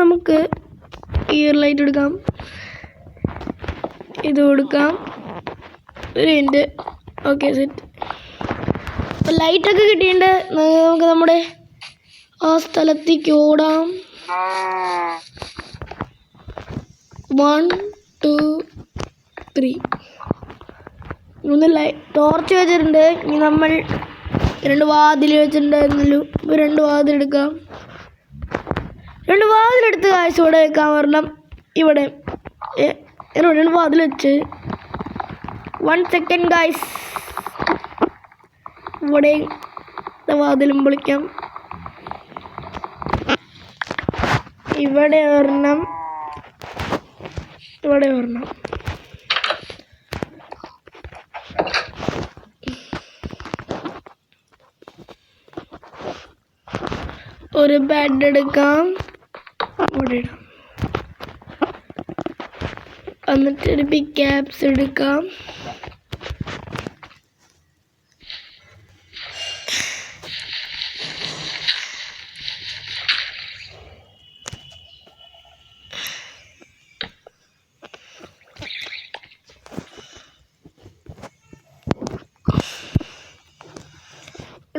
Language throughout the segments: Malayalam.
നമുക്ക് ഈ ലൈറ്റ് എടുക്കാം, ഇത് കൊടുക്കാം, ഒരു മിനിറ്റ്. Okay, set. അപ്പോൾ ലൈറ്റൊക്കെ കിട്ടിയിട്ടുണ്ട്. നമുക്ക് നമ്മുടെ ആ സ്ഥലത്തേക്ക് ഓടാം. 1 2 3 മൂന്ന് ടോർച്ച് വെച്ചിട്ടുണ്ട്. ഇനി നമ്മൾ 2 വാതിൽ വെച്ചിട്ടുണ്ടായിരുന്നല്ലോ, 2 വാതിലെടുക്കാം. 2 വാതിലെടുത്ത് കാഴ്ച ഇവിടെ വെക്കാൻ വരണം. ഇവിടെ 2 വാതിൽ വെച്ച് 1 സെക്കൻഡ് ഗായ്സ്. ഇവിടെ വാതിലും പൊളിക്കാം. ഇവിടെ ഒരെണ്ണം, ഇവിടെ ഒരെണ്ണം. ഒരു ബെഡ് എടുക്കാം, ഇവിടെ ഇടാം. എന്നിട്ട് ഒരു പിക്കാപ്സ് എടുക്കാം.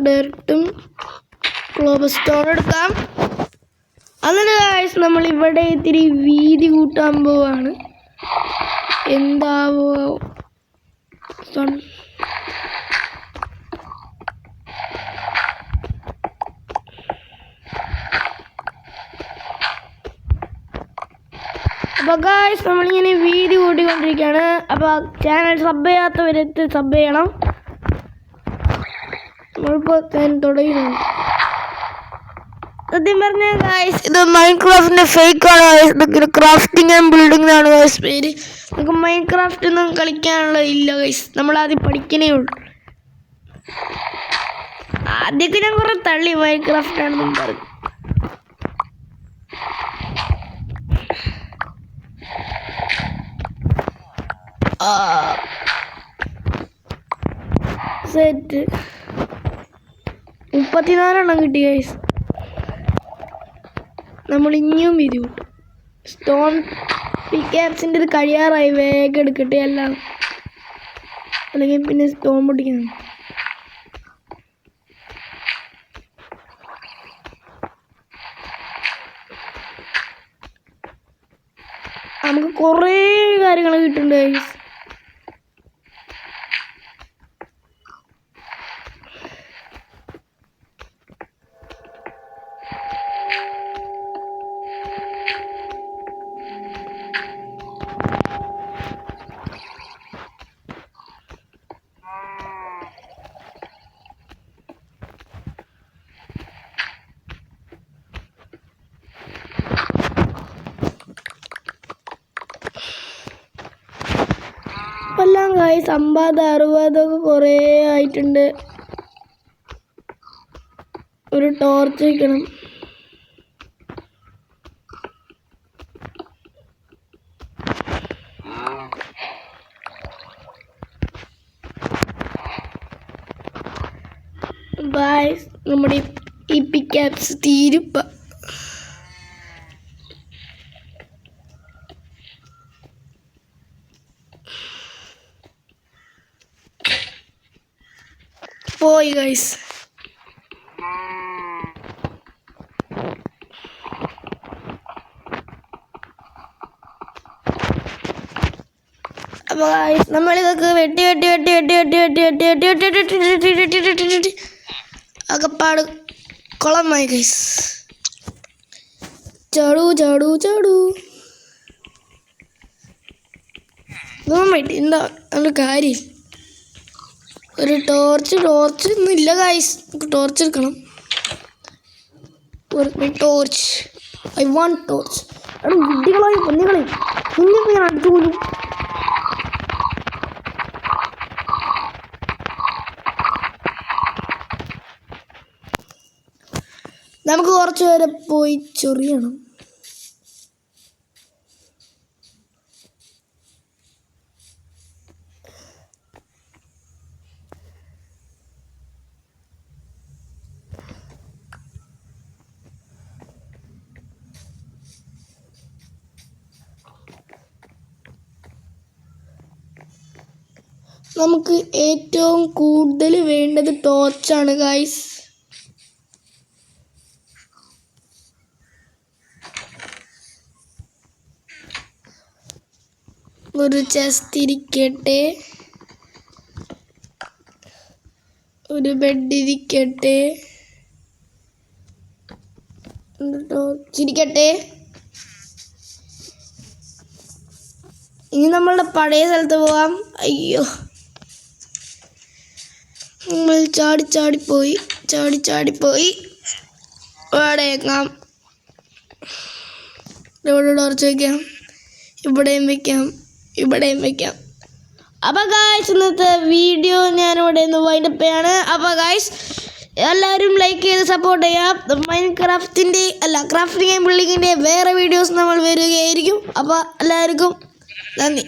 ഡയറക്റ്റും ക്ലോബ് സ്റ്റോൺ എടുക്കാം. എന്നിട്ട് ഗായ്സ് നമ്മൾ ഇവിടെ ഇത്തിരി വീതി കൂട്ടാൻ പോവാണ്. എന്താവോ അപ്പോൾ ഗായ്സ് നമ്മളിങ്ങനെ വീതി കൂട്ടിക്കൊണ്ടിരിക്കുകയാണ്. അപ്പോൾ ചാനൽ സബ് ചെയ്യാത്തവരെത്തി സബ് ചെയ്യണം. നമ്മളിപ്പോൾ തുടങ്ങി. സത്യം പറഞ്ഞാൽ ഗായ്സ് ഇത് മൈൻക്രാഫ്റ്റിൻ്റെ ഫേക്കാണ് ഗായ്സ്. ഇതൊക്കെ ക്രാഫ്റ്റിംഗ് ആൻഡ് ബിൽഡിംഗ് ആണ് ഗായ്സ് പേര്. നമുക്ക് മൈൻക്രാഫ്റ്റ് ഒന്നും കളിക്കാനുള്ള ഇല്ല ഗായ്സ്. നമ്മളാദ്യം പഠിക്കണേ ഉള്ളൂ. ആദ്യമൊക്കെ ഞാൻ കുറേ തള്ളി മൈൻക്രാഫ്റ്റ് ആണെന്നും പറഞ്ഞു. സെറ്റ് 34 കിട്ടി ഗൈസ്. നമ്മൾ ഇനിയും വീതി കൂട്ടും. സ്റ്റോൺ പിക്കാപ്സിൻ്റെ ഇത് കഴിയാറായി. വേഗം എടുക്കട്ടെ എല്ലാം, അല്ലെങ്കിൽ പിന്നെ സ്റ്റോൺ പൊട്ടിക്കണം. നമുക്ക് കുറേ കാര്യങ്ങൾ കിട്ടുന്നുണ്ട് ഗൈസ്. എല്ലാം ഗൈസ് 50 60 കുറേ ആയിട്ടുണ്ട്. ഒരു ടോർച്ച് വയ്ക്കണം. ഗൈസ് നമ്മുടെ ഈ പിക്കാപ്സ് തീരുപ്പ. പോയി ഗൈസ്. അപ്പോൾ ഗൈസ് നമ്മളിതൊക്കെ വെട്ടി അകപ്പാട് കുളമായി ഗൈസ്. ചാടൂ ചാടൂ ചാടൂ. എന്താ നമ്മുടെ കാര്യം? ഒരു ടോർച്ച് ഒന്നും ഇല്ല ഗൈസ്. നമുക്ക് ടോർച്ച് എടുക്കണം. Torch I want torch. എടാ വിഡ്ഢികളായി പന്നികളെ, നിങ്ങൾക്ക് ഞാൻ അടുത്തു പോലും. നമുക്ക് കുറച്ച് പേരെ പോയി ചൊറിയണം. നമുക്ക് ഏറ്റവും കൂടുതൽ വേണ്ടത് ടോർച്ചാണ് ഗൈസ്. ഒരു ചെസ്റ്റ് ഇരിക്കട്ടെ, ഒരു ബെഡ് ഇരിക്കട്ടെ, ടോർച്ച് ഇരിക്കട്ടെ. ഇനി നമ്മളുടെ പഴയ സ്ഥലത്ത് പോവാം. അയ്യോ, നമ്മൾ ചാടിപ്പോയി ഇവിടേക്കാം. ഇവിടെ ടോർച്ച് വയ്ക്കാം, ഇവിടെയും വയ്ക്കാം. അപ്പോൾ ഗായ്സ്, ഇന്നത്തെ വീഡിയോ ഞാനിവിടെ നിന്ന് വൈൻഡപ്പ് ചെയ്യാണ്. അപ്പോൾ ഗായ്സ്, എല്ലാവരും ലൈക്ക് ചെയ്ത് സപ്പോർട്ട് ചെയ്യാം. ക്രാഫ്റ്റിംഗ് ആൻഡ് ബിൽഡിങ്ങിൻ്റെ വേറെ വീഡിയോസ് നമ്മൾ വരികയായിരിക്കും. അപ്പോൾ എല്ലാവർക്കും നന്ദി.